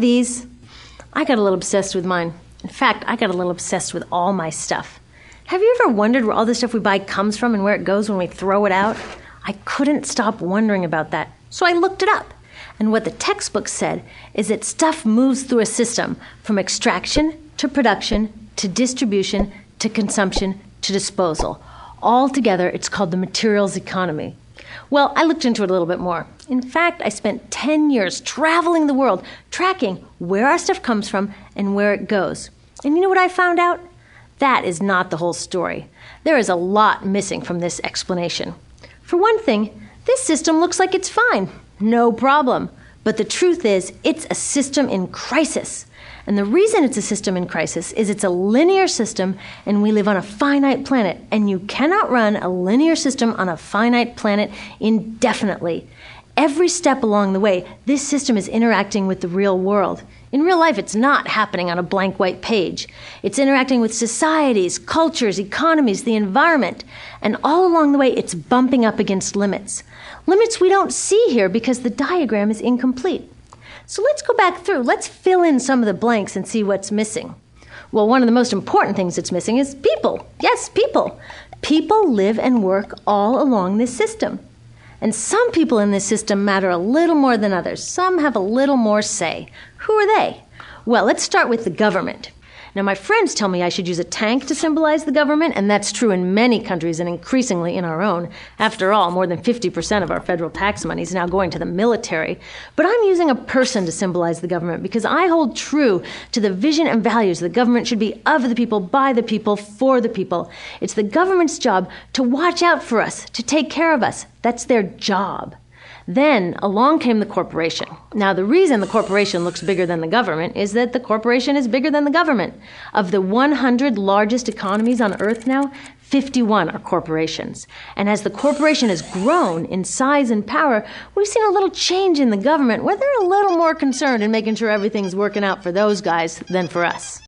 these. I got a little obsessed with mine. In fact, I got a little obsessed with all my stuff. Have you ever wondered where all the stuff we buy comes from and where it goes when we throw it out? I couldn't stop wondering about that, so I looked it up. And what the textbook said is that stuff moves through a system from extraction to production to distribution to consumption to disposal. Altogether, it's called the materials economy. Well, I looked into it a little bit more. In fact, I spent 10 years traveling the world, tracking where our stuff comes from and where it goes. And you know what I found out? That is not the whole story. There is a lot missing from this explanation. For one thing, this system looks like it's fine. No problem. But the truth is, it's a system in crisis. And the reason it's a system in crisis is it's a linear system and we live on a finite planet. And you cannot run a linear system on a finite planet indefinitely. Every step along the way, this system is interacting with the real world. In real life, it's not happening on a blank white page. It's interacting with societies, cultures, economies, the environment. And all along the way, it's bumping up against limits. Limits we don't see here because the diagram is incomplete. So let's go back through. Let's fill in some of the blanks and see what's missing. Well, one of the most important things that's missing is people. Yes, people. People live and work all along this system. And some people in this system matter a little more than others. Some have a little more say. Who are they? Well, let's start with the government. Now, my friends tell me I should use a tank to symbolize the government, and that's true in many countries and increasingly in our own. After all, more than 50% of our federal tax money is now going to the military. But I'm using a person to symbolize the government because I hold true to the vision and values the government should be of the people, by the people, for the people. It's the government's job to watch out for us, to take care of us. That's their job. Then along came the corporation. Now, the reason the corporation looks bigger than the government is that the corporation is bigger than the government. Of the 100 largest economies on Earth now, 51 are corporations. And as the corporation has grown in size and power, we've seen a little change in the government where they're a little more concerned in making sure everything's working out for those guys than for us.